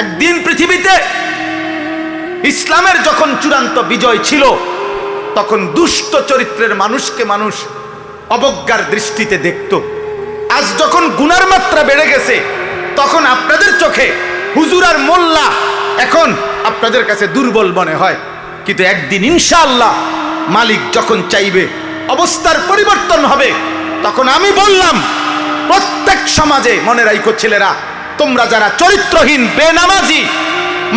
একদিন পৃথিবীতে ইসলামের যখন চূড়ান্ত বিজয় ছিল, তখন দুষ্ট চরিত্রের মানুষকে মানুষ অবজ্ঞার দৃষ্টিতে দেখত। আজ যখন গুনার মাত্রা বেড়ে গেছে, তখন আপনাদের চোখে হুজুর আর মোল্লা এখন আপনাদের কাছে দুর্বল মনে হয়। কিন্তু একদিন ইনশাআল্লাহ মালিক যখন চাইবে অবস্থার পরিবর্তন হবে, তখন আমি বললাম প্রত্যেক সমাজে মনে রাখো ছেলেরা, তোমরা যারা চরিত্রহীন, বেনামাজি,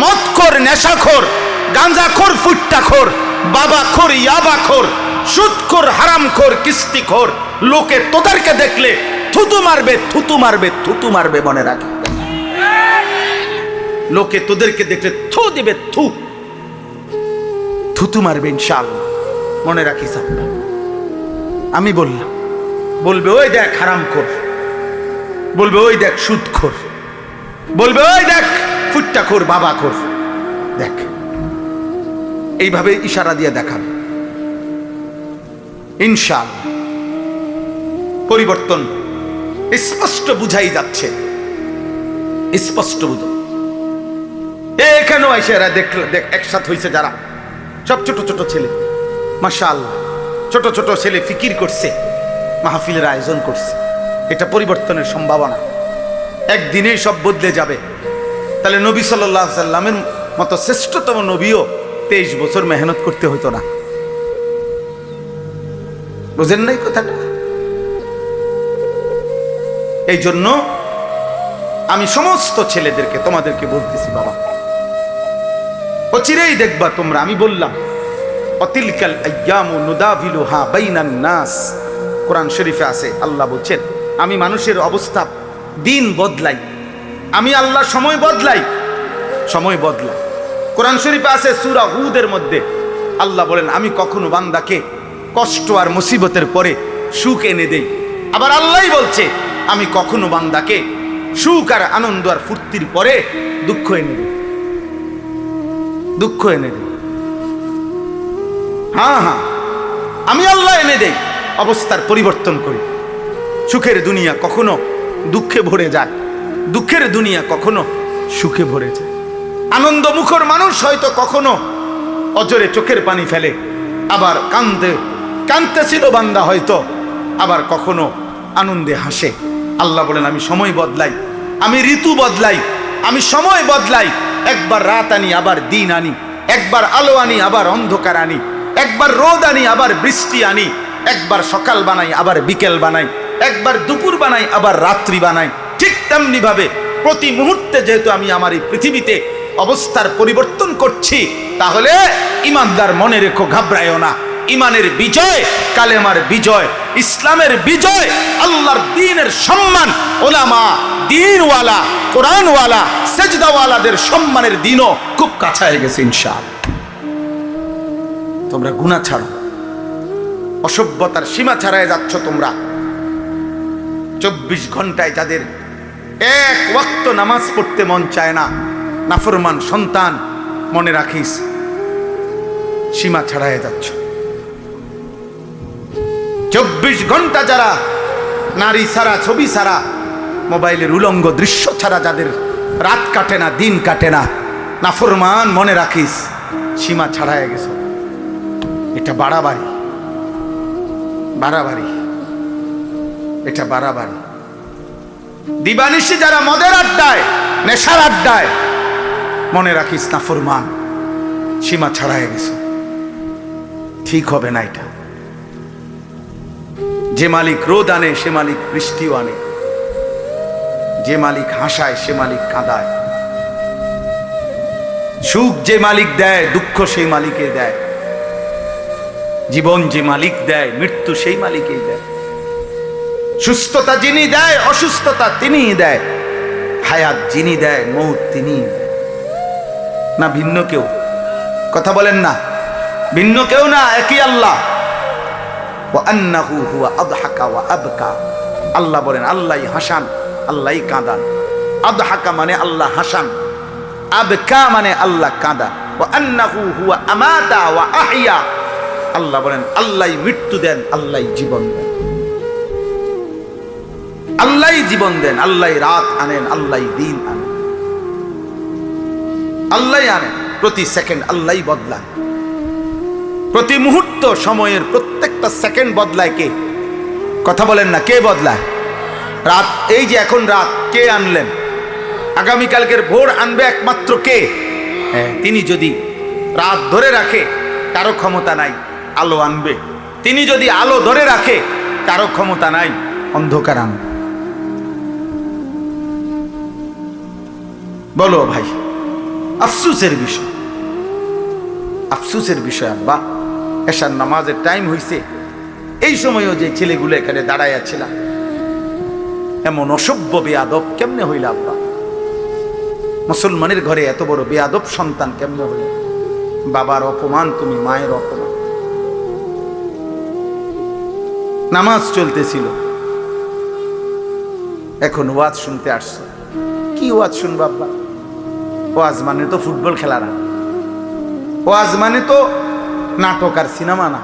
মদখোর, নেশাখোর, গাঁজাখোর, ফুট্টাখোর, বাবাখোর, ইয়াবাখোর, সুদখোর, হারামখোর, কিস্তিখোর, লোকে তোদেরকে দেখলে থুতু মারবে, থুতু মারবে, থুতু মারবে, মনে রাখি। লোকে তোদেরকে দেখলে থু দিবে, থুতু মারবে ইনশাআল্লাহ, মনে রাখিস। আমি বললাম, বলবে ওই দেখ হারামখোর, বলবে ওই দেখ সুদখোর, বলবে ওই দেখ ফুট্টাখোর, বাবাখোর, দেখ। এইভাবে ইশারা দিয়ে দেখান। ইনশাআল্লাহ পরিবর্তন স্পষ্ট বুঝাই যাচ্ছে, স্পষ্ট বুঝো। এখানেও এসে এরা দেখ একসাথে হয়েছে যারা, সব ছোট ছোট ছেলে, মাশাআল্লাহ, ছোট ছোট ছেলে ফিকির করছে, মাহফিলের আয়োজন করছে। এটা পরিবর্তনের সম্ভাবনা, একদিনেই সব বদলে যাবে। তাহলে নবী সাল্লাল্লাহু আলাইহি সাল্লামের মতো শ্রেষ্ঠতম নবীও 23 বছর মেহনত করতে হতো না। বুঝেন নাই কথাটা? এই জন্য আমি সমস্ত ছেলেদেরকে তোমাদেরকে বলতেছি, বাবা অচিরেই দেখবা তোমরা। আমি বললাম অতিলকাল আইয়ামু নুদাভিলুহা বাইনান নাস, কোরআন শরীফে আছে, আল্লাহ বলছেন আমি মানুষের অবস্থা দিন বদলাই, আমি আল্লাহ সময় বদলাই, সময় বদলাই। কোরআন শরীফে আছে সূরা হুদের মধ্যে আল্লাহ বলেন আমি কখনো বান্দাকে কষ্ট আর মুসিবতের পরে সুখ এনে দেই। আবার আল্লাহই বলছে আমি কখনো বান্দাকে সুখ আর আনন্দ আর ফুর্তির পরে দুঃখ এনে দেই, দুঃখ এনে দেই। হ্যাঁ হ্যাঁ, আমি আল্লাহ এনে দেই, অবস্থার পরিবর্তন করি। সুখের দুনিয়া কখনো দুঃখে ভরে যায়, দুঃখের দুনিয়া কখনো সুখে ভরে যায়। আনন্দ মুখর মানুষ হয়তো কখনো অজরে চোখের পানি ফেলে, আবার কাঁদতেছিল বান্দা হয়তো, আবার কখনো আনন্দে হাসে। আল্লাহ বলেন আমি সময় বদলাই, আমি ঋতু বদলাই, আমি সময় বদলাই। একবার রাত আনি আবার দিন আনি, একবার আলো আনি আবার অন্ধকার আনি, একবার রোদ আনি আবার বৃষ্টি আনি, একবার সকাল বানাই আবার বিকেল বানাই, একবার দুপুর বানাই আবার রাত্রি বানাই। ঠিক তেমনি ভাবে প্রতি মুহূর্তে যেহেতু আমি আমার এই পৃথিবীতে অবস্থার পরিবর্তন করছি, তাহলে ইমানদার মনে রেখো, ঘাবড়ায়ও না। ইমানের বিজয়, কালেমার বিজয়, ইসলামের বিজয়, আল্লাহর দ্বীনের সম্মান, ওলামা, দ্বীনওয়ালা, কোরআনওয়ালা, সেজদাওয়ালাদের সম্মানের দিনও খুব কাছায় গেছে ইনশাআল্লাহ। তোমরা গুনাহ ছাড়ো, অসভ্যতার সীমা ছাড়ায় যাচ্ছ তোমরা। 24 ঘন্টায় যাদের এক ওয়াক্ত নামাজ পড়তে মন চায় না, নাফরমান সন্তান, মনে রাখিস সীমা ছাড়ায় যাচ্ছ। 24 ঘন্টা যারা নারী ছাড়া, ছবি ছাড়া, মোবাইলের উলঙ্গ দৃশ্য ছাড়া যাদের রাত কাটে না, দিন কাটে না, নাফরমান, মনে রাখিস সীমা ছাড়ায় গেছে। এটা বাড়াবাড়ি, বাড়াবাড়ি, এটা বাড়াবাড়ি। দিবানিশি যারা মদের আড্ডায়, নেশার আড্ডায়, মনে রাখিস নাফরমান, সীমা ছাড়ায় গেছে। ঠিক হবে না এটা। যে মালিক রোদ আনে সে মালিক বৃষ্টিও আনে, যে মালিক হাসায় সে মালিক কাঁদায়, সুখ যে মালিক দেয় দুঃখ সেই মালিকে দেয়, জীবন যে মালিক দেয় মৃত্যু সেই মালিকেই দেয়, সুস্থতা যিনি দেয় অসুস্থতা তিনিই দেয়, হায়াত যিনি দেয় মৌত তিনিই দেয়। না ভিন্ন কেউ? কথা বলেন না, ভিন্ন কেউ না, একই আল্লাহ। ওয়ান্নাহু হুয়া আদহাকা ওয়া আবকা, আল্লাহ বলেন আল্লাহই হাসান, আল্লাহই কাঁদান। আদহাকা মানে আল্লাহ হাসান, আবকা মানে আল্লাহ কাঁদান। ওয়ান্নাহু হুয়া আমাতা ওয়া আহইয়া, আল্লাহ বলেন আল্লাহই মৃত্যু দেন, আল্লাহই জীবন দেন, আল্লাহই জীবন দেন, আল্লাহই রাত আনেন, আল্লাহই দিন আনেন। আল্লাহ আনেন, প্রতি সেকেন্ড আল্লাহই বদলান, প্রতি মুহূর্ত সময়ের প্রত্যেকটা সেকেন্ড বদলায় কে? কথা বলেন না, কে বদলায়? রাত, এই যে এখন রাত, কে আনলেন? আগামীকালকের ভোর আনবে একমাত্র কে? তিনি যদি রাত ধরে রাখে কারো ক্ষমতা নাই আলো আনবে, তিনি যদি আলো ধরে রাখে কারো ক্ষমতা নাই অন্ধকার আনবে। বলো ভাই, আফসোসের বিষয়, আফসোসের বিষয় আব্বা, এশার নামাজের টাইম হইছে, এই সময়ও যে ছেলেগুলো এখানে দাঁড়াইয়া ছিল, এমন অসভ্য বেয়াদব কেমনে হইল আব্বা? মুসলমানের ঘরে এত বড় বেয়াদব সন্তান কেমনে হইল? বাবার অপমান তুমি, মায়ের অপমান। নামাজ চলতেছিল, এখন ওয়াজ শুনতে আসছো। কি ওয়াজ শুনবো আব্বা? ওয়াজ মানে তো ফুটবল খেলা না, ওয়াজ মানে তো নাটক আর সিনেমা না,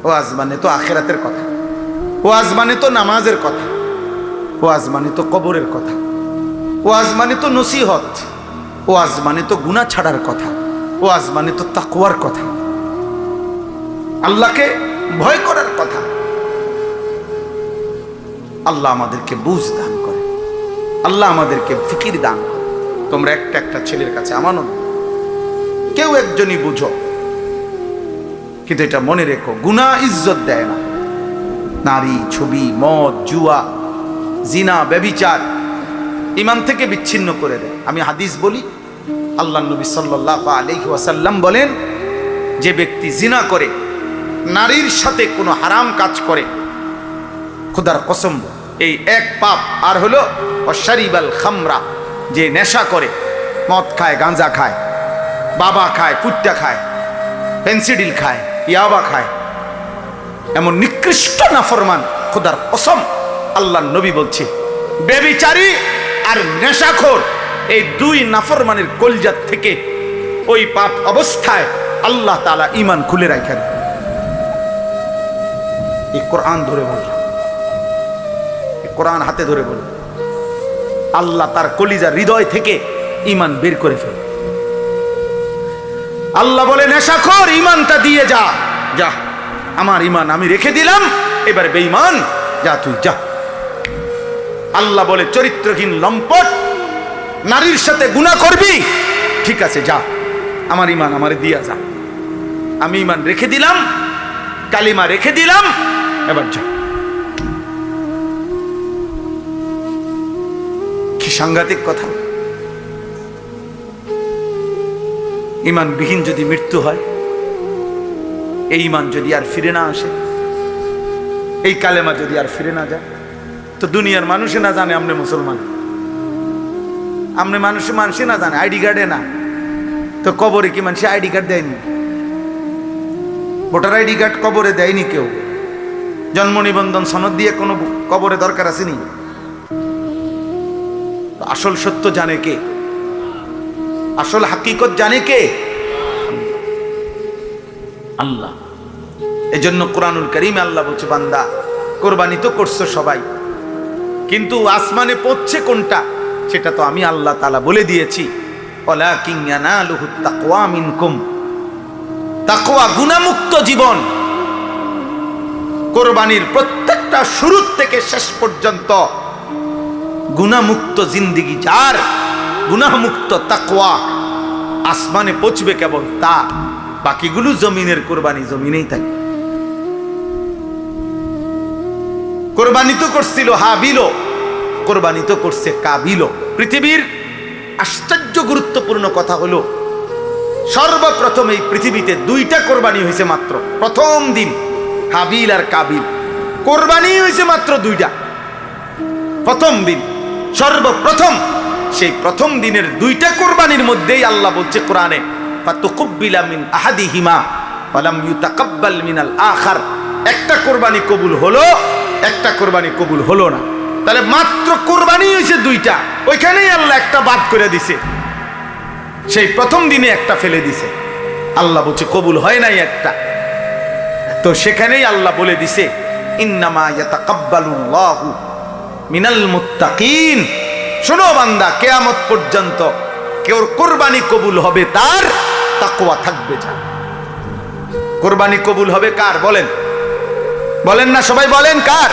ওয়াজ মানে তো আখেরাতের কথা, ওয়াজ মানে তো নামাজের কথা, ওয়াজ মানে তো কবরের কথা, ওয়াজ মানে তো নসিহত, ওয়াজ মানে তো গুনাহ ছাড়ার কথা, ওয়াজ মানে তো তাকওয়ার কথা, আল্লাহকে ভয় করার কথা। আল্লাহ আমাদেরকে বুঝ দান করে, আল্লাহ আমাদেরকে ফিকির দান করে। তোমরা একটা একটা ছেলের কাছে আমানত, কেউ একজনই বুঝো, কিন্তু এটা মনে রেখো, গুনাহ ইজ্জত দেয় না। নারী, ছবি, মদ, জুয়া, জিনা, ব্যভিচার ঈমান থেকে বিচ্ছিন্ন করে দেয়। আমি হাদিস বলি, আল্লাহর নবী সাল্লাল্লাহু আলাইহি ওয়াসাল্লাম বলেন, যে ব্যক্তি জিনা করে, নারীর সাথে কোনো হারাম কাজ করে, খোদার কসম এই এক পাপ। আর হলো অশারিবাল খামরা, যে নেশা করে, মদ খায়, গাঁজা খায়, বাবা খায়, পুট্টা খায়, পেন্সিডিল খায়, ইয়াবা খায়, এমন নিকৃষ্ট নাফরমান, খোদার কসম আল্লাহর নবী বলছে, ব্যভিচারী আর নেশাখোর, এই দুই নাফরমানের কলজাত থেকে ওই পাপ অবস্থায় আল্লাহ তাআলা ঈমান খুলে রাখেন। এই কোরআন ধরে বল, কোরআন হাতে ধরে বল, আল্লাহ তার কলিজার হৃদয় থেকে ঈমান বের করে ফেলে। আল্লাহ বলে, নেশাখোর ঈমানটা দিয়ে যা, যা, আমার ঈমান আমি রেখে দিলাম, এবার বেঈমান যা, তুই যা। আল্লাহ বলে, চরিত্রহীন লম্পট, নারীর সাথে গুনাহ করবি, ঠিক আছে যা, আমার ঈমান আমারে দিয়া যা, আমি ঈমান রেখে দিলাম, কালিমা রেখে দিলাম, এবার যা। কি সাংঘাতিক কথা! ঈমানবিহীন যদি মৃত্যু হয়, এই ঈমান যদি আর ফিরে না আসে, এই কালেমা যদি আর ফিরে না যায়, তো দুনিয়ার মানুষে না জানে আপনি মুসলমান, আপনি মানুষে না জানে, আইডি কার্ডে না, তো কবরে কি মানুষ আইডি কার্ড দেয়নি? ভোটার আইডি কার্ড কবরে দেয়নি কেউ, জন্ম নিবন্ধন সনদ দিয়ে কোনো কবরে দরকার আসেনি। আসল সত্য জানে কে? আসল হাকিকত জানে কে? আল্লাহ। এজন্য কোরআনুল কারীমে আল্লাহ বলছে, বান্দা কোরবানি তো করছো সবাই, কিন্তু আসমানে পৌঁছছে কোনটা সেটা তো আমি আল্লাহ তাআলা বলে দিয়েছি। ওয়ালাকিন ইয়ানালুহুত তাকওয়া মিনকুম, তাকওয়া গুনাহমুক্ত জীবন। কোরবানির প্রত্যেকটা শুরু থেকে শেষ পর্যন্ত গুনাহমুক্ত জিন্দেগি যার, গুনাহমুক্ত তাকওয়া, আসমানে পৌঁছবে কেবল তা, বাকিগুলো জমিনের কোরবানি জমিনেই থাকে। কোরবানি তো করছিল হাবিলও, কোরবানি তো করছে কাবিলও। পৃথিবীর আশ্চর্য গুরুত্বপূর্ণ কথা হলো, সর্বপ্রথম এই পৃথিবীতে দুইটা কোরবানি হয়েছে মাত্র, প্রথম দিন হাবিল আর কাবিল, কোরবানি হয়েছে মাত্র দুইটা, প্রথম দিন, সর্বপ্রথম। সেই প্রথম দিনের দুইটা কোরবানির মধ্যেই আল্লাহ বলছে কোরআনে, ফাতুকুব্বিলা মিন আহাদিহিমা ওয়া লাম ইউতাকাব্বাল মিনাল আখার। একটা কোরবানি কবুল হলো, একটা কোরবানি কবুল হলো না। তাহলে মাত্র কোরবানি হয়েছে দুইটা, ওইখানেই আল্লাহ একটা বাদ করে দিছে, সেই প্রথম দিনে একটা ফেলে দিছে। আল্লাহ বলছে কবুল হয় নাই একটা, তো সেখানেই আল্লাহ বলে দিছে, ইন্নামা ইয়াতাকাব্বালুল্লাহু মিনাল মুত্তাকিন। শোনো বান্দা, কিয়ামত পর্যন্ত কেউ কোরবানি কবুল হবে তার, তাকওয়া থাকবে যার। কোরবানি কবুল হবে কার বলেন? বলেন না সবাই, বলেন কার?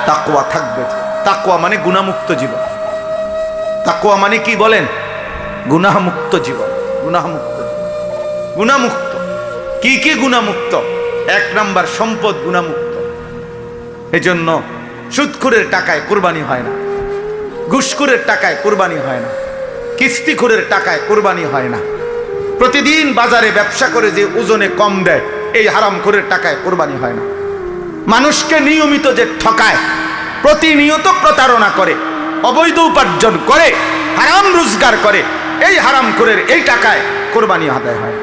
তাকওয়া থাকবে যার। তাকওয়া মানে গুনাহমুক্ত জীবন। তাকওয়া মানে কি বলেন? গুনাহমুক্ত জীবন। গুনাহমুক্ত, গুনাহমুক্ত। কি কি গুনাহমুক্ত? এক নাম্বার সম্পদ গুনাহমুক্ত। এজন্য সুদখোরের টাকায় কোরবানি হয় না, ঘুষখোরের টাকায় কোরবানি হয় না, কিস্তিখোরের টাকায় কোরবানি হয় না, প্রতিদিন বাজারে ব্যবসা করে যে ওজনে কম দেয় এই হারামখোরের টাকায় কোরবানি হয় না, মানুষকে নিয়মিত যে ঠকায়, প্রতিনিয়ত প্রতারণা করে, অবৈধ উপার্জন করে, হারাম রোজগার করে, এই হারামখোরের এই টাকায় কোরবানি আদায় হয়।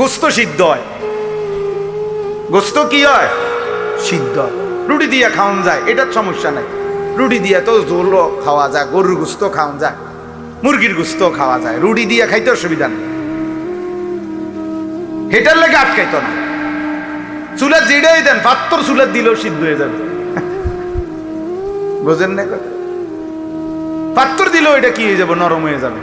গোস্ত সিদ্ধ হয়, গোস্ত কি হয়? সিদ্ধ হয়। রুটি দিয়ে খাওয়ান যায়, এটার সমস্যা নাই। রুটি দিয়ে তো ঝোলও খাওয়া যায়, গরুর গোস্ত খাওয়ান যায়, মুরগির গোস্ত খাওয়া যায়, রুটি দিয়ে খাইতে অসুবিধা নেই, হেটার লেগে আটকাইতো না। চুলার যেটাই দেন, পাত্তর চুলার দিলেও সিদ্ধ হয়ে যাবে। বোঝেন না কথা? পাত্তর দিলেও এটা কি হয়ে যাবে? নরম হয়ে যাবে।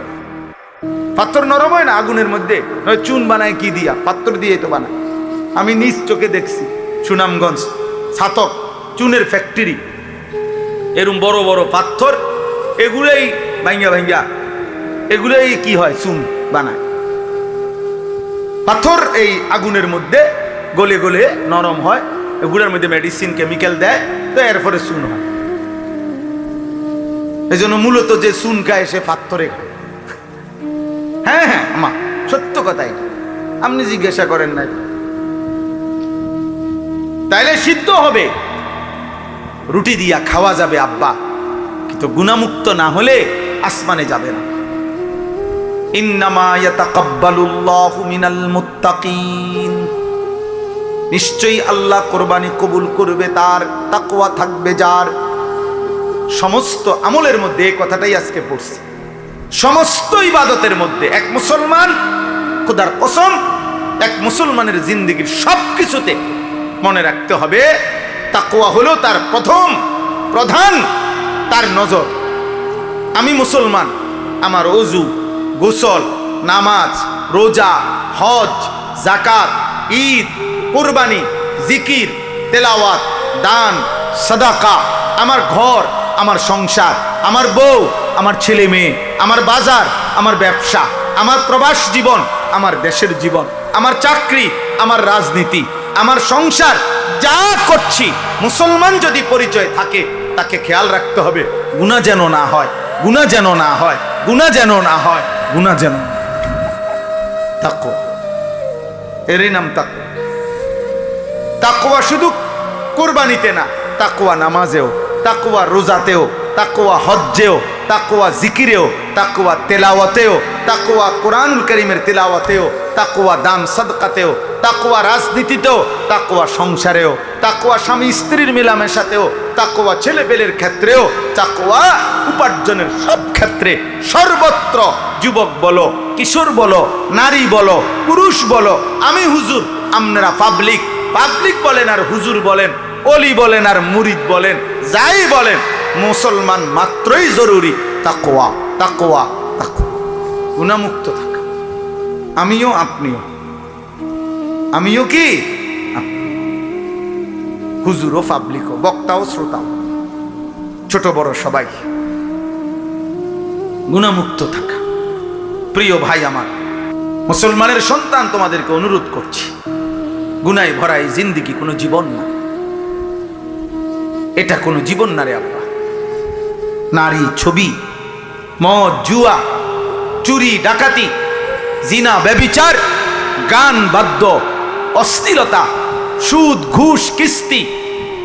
পাত্তর নরম হয় না আগুনের মধ্যে? চুন বানায় কি দিয়া? পাত্তর দিয়ে তো বানায়। আমি নিজ চোখে দেখছি সুনামগঞ্জ ছাতক চুনের ফ্যাক্টরি, এরম বড় বড় পাথর, এগুলোই ভাঙ্গা ভাঙ্গা এগুলোই কি হয়? চুন বানায়। পাথর এই আগুনের মধ্যে গলে গলে নরম হয়, এগুলোর মধ্যে মেডিসিন কেমিক্যাল দেয়, তো এরপরে চুন হয়। এই জন্য মূলত যে চুন খায় সে পাথরে খায়। হ্যাঁ হ্যাঁ আমা সত্য কথাই, আপনি জিজ্ঞাসা করেন না। তাইলে সিদ্ধ হবে, রুটি দিয়া খাওয়া যাবে আব্বা, কিন্তু গুনাহমুক্ত না হলে আসমানে যাবে না। ইন্নামা ইয়াতাকাব্বালুল্লাহু মিনাল মুত্তাকিন, নিশ্চয়ই আল্লাহ কোরবানি কবুল করবে তার, তাকওয়া থাকবে যার। সমস্ত আমলের মধ্যে এই কথাটাই আজকে পড়ছি, সমস্ত ইবাদতের মধ্যে এক মুসলমান, খোদার কসম, এক মুসলমানের জিন্দেগীর সব কিছুতে মনে রাখতে হবে তাকওয়া হলো তার প্রথম প্রধান তার নজর। আমি মুসলমান, আমার ওযু, গোসল, নামাজ, রোজা, হজ, যাকাত, ঈদ, কুরবানি, জিকির, তেলাওয়াত, দান, সাদাকা, আমার ঘর, আমার সংসার, আমার বউ, আমার ছেলে মেয়ে, আমার বাজার, আমার ব্যবসা, আমার প্রবাস জীবন, আমার দেশের জীবন, আমার চাকরি, আমার রাজনীতি, আমার সংসার, যা করছি, মুসলমান যদি পরিচয় থাকে তাকে খেয়াল রাখতে হবে গুনাহ যেন না হয়, গুনাহ যেন না হয়, গুনাহ যেন না হয়, গুনাহ যেন। তাকওয়া, এরই নাম তাকওয়া। তাকওয়া শুধু কুরবানিতে না, তাকওয়া নামাজেও, তাকওয়া রোজাতেও, তাকওয়া হজ্জেও, তাকওয়া জিকিরেও, তাকওয়া তেলাওয়াতেও, তাকওয়া কোরআনুল কারীমের তেলাওয়াতেও, তাকওয়া দান সাদকাতেও, তাকওয়া রাজনীতিতেও, তাকওয়া সংসারেও, তাকওয়া স্বামী স্ত্রীর মেলামেশাতেও, তাকওয়া ছেলেপেলের ক্ষেত্রেও, তাকওয়া উপার্জনের সব ক্ষেত্রে, সর্বত্র। যুবক বলো, কিশোর বলো, নারী বলো, পুরুষ বলো, আমি হুজুর, আপনারা পাবলিক, পাবলিক বলেন আর হুজুর বলেন, অলি বলেন আর মুরিদ বলেন, যাই বলেন, মুসলমান মাত্রই জরুরি তাকওয়া, তাকওয়া, তাকওয়া। গুনাহমুক্ত থাকা। আমিও আপনিও, আমিও কি হুজুরও, পাবলিকও, বক্তাও শ্রোতাও, ছোট বড় সবাই গুনাহমুক্ত থাকা। প্রিয় ভাই আমার, মুসলমানের সন্তান, তোমাদেরকে অনুরোধ করছি, গুনায় ভরা এই জিন্দেগি কোনো জীবন না, এটা কোনো জীবন না রে আব্বা। নারী, ছবি, মদ, জুয়া, চুরি, ডাকাতি, জিনা, ব্যভিচার, গান, বাদ্য, অশ্লীলতা, সুদ, ঘুষ, কিস্তি,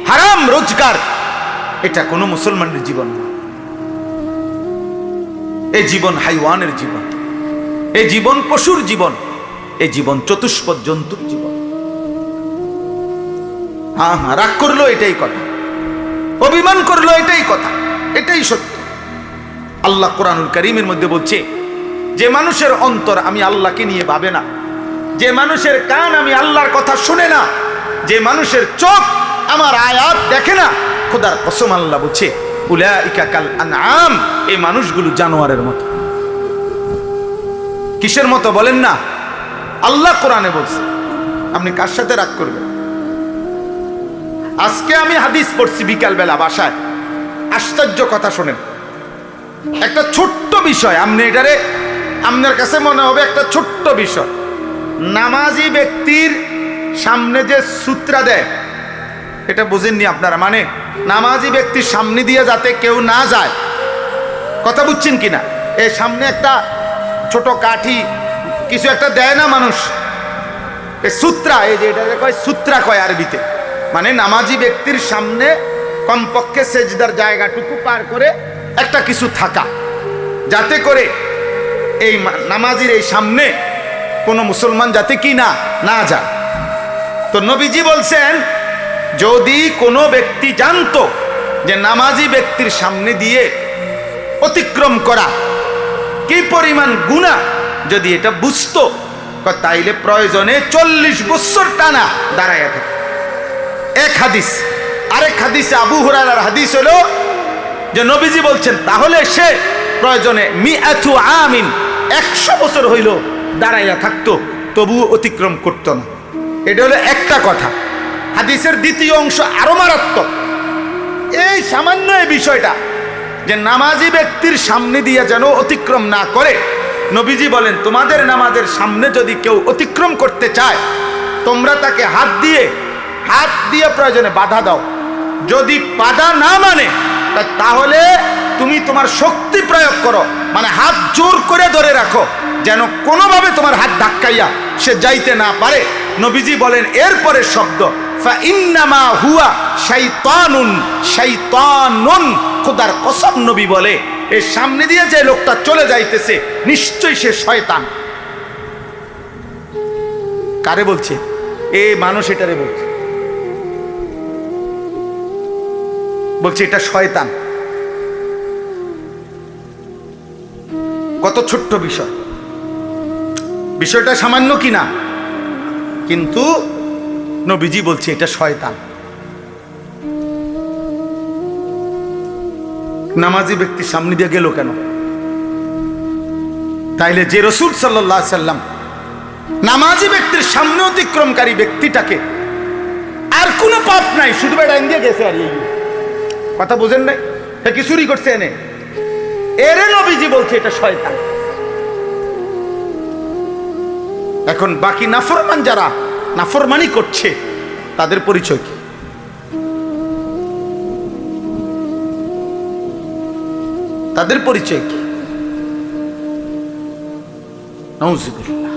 হারাম রোজগার, এটা কোনো মুসলমানের জীবন না। এই জীবন হাইওয়ানের জীবন, এই জীবন পশুর জীবন, এই জীবন চতুষ্পদ জন্তুর জীবন। হ্যাঁ হ্যাঁ, রাগ করলো এটাই কথা, অভিমান করলো এটাই কথা, এটাই সত্য। আল্লাহ কোরআনুল কারীমের মধ্যে বলছে, যে মানুষের অন্তর আমি আল্লাহকে নিয়ে ভাবে না, যে মানুষের কান আমি আল্লাহর কথা শুনে না, যে মানুষের চোখ আমার আয়াত দেখে না, খোদার কসম আল্লাহ বলছে উলাইকা কাল আনআম, এই মানুষগুলো জানোয়ারের মতো। কিসের মতো বলেন না? আল্লাহ কোরআনে বলছে। আপনি কার সাথে রাগ করবেন? আজকে আমি হাদিস পড়ছি বিকালবেলা বাসায়, আশ্চর্য কথা শোনেন। একটা ছোট্ট বিষয়, আপনি এটারে আপনার কাছে মনে হবে একটা ছোট্ট বিষয়। নামাজি ব্যক্তির সামনে যে সূত্রা দেয়, এটা বুঝেননি আপনারা? মানে নামাজি ব্যক্তির সামনে দিয়ে যাতে কেউ না যায়, কথা বুঝছেন কিনা? এই সামনে একটা ছোট কাঠি কিছু একটা দেয় না মানুষ, এই সূত্রা, এই যে এটা কয় সূত্রা কয় আরবিতে, মানে নামাজি ব্যক্তির সামনে কমপক্ষে সেজদার জায়গাটুকু পার করে একটা কিছু থাকা, যাতে করে এই নামাজির এই সামনে কোনো মুসলমান যাতে কি না যায়। তো নবীজি বলছেন, যদি কোনো ব্যক্তি জানতো যে নামাজি ব্যক্তির সামনে দিয়ে অতিক্রম করা কি পরিমাণ গুনাহ, যদি এটা বুঝতো, তাইলে প্রয়োজনে 40 বছর টানা দাঁড়ায় থাকে। এক হাদিস। আরেক হাদিসে আবু হুরায়রার হাদিস হলো যে নবীজি বলছেন, তাহলে সে প্রয়োজনে মিআতু আমিন, 100 বছর হইল দাঁড়াইয়া থাকতো, তবুও অতিক্রম করতো না। এটা হলো একটা কথা। হাদিসের দ্বিতীয় অংশ আরো মারাত্মক। এই সামান্য এই বিষয়টা যে নামাজি ব্যক্তির সামনে দিয়ে যেন অতিক্রম না করে, নবীজি বলেন, তোমাদের নামাজের সামনে যদি কেউ অতিক্রম করতে চায়, তোমরা তাকে হাত দিয়ে প্রয়োজনে বাধা দাও। যদি বাধা না মানে, তাহলে তুমি তোমার শক্তি প্রয়োগ করো, মানে হাত জোর করে ধরে রাখো, যেন কোনোভাবে তোমার হাত ধাক্কাইয়া সে যাইতে না পারে। নবীজি বলেন এরপরে শব্দ, ফাইন্নামা হুয়া শাইতানুন, শাইতানুন, খোদার কসম নবী বলে, এর সামনে দিয়ে যে লোকটা চলে যাইতেছে নিশ্চয়ই সে শয়তান। কারে বলছে? এ মানুষ এটারে বলছে এটা শয়তান। কত ছোট্ট বিষয়, বিষয়টা সামান্য কিনা, কিন্তু নবীজি বলছে এটা শয়তান। নামাজি ব্যক্তির সামনে দিয়ে গেল কেন? তাইলে যে রাসূল সাল্লাল্লাহু আলাইহি সাল্লাম নামাজি ব্যক্তির সামনে অতিক্রমকারী ব্যক্তিটাকে আর কোনো পাপ নাই, শুধু বেড়াইন দিয়ে গেছে, আর এই কথা বুঝেন নাই? কি চুরি করছে এনে, এরে নবীজি বলছে এটা শয়তান। এখন বাকি নাফরমান যারা নাফরমানি করছে, তাদের পরিচয় কি? তাদের পরিচয় কি? নাউযুবিল্লাহ।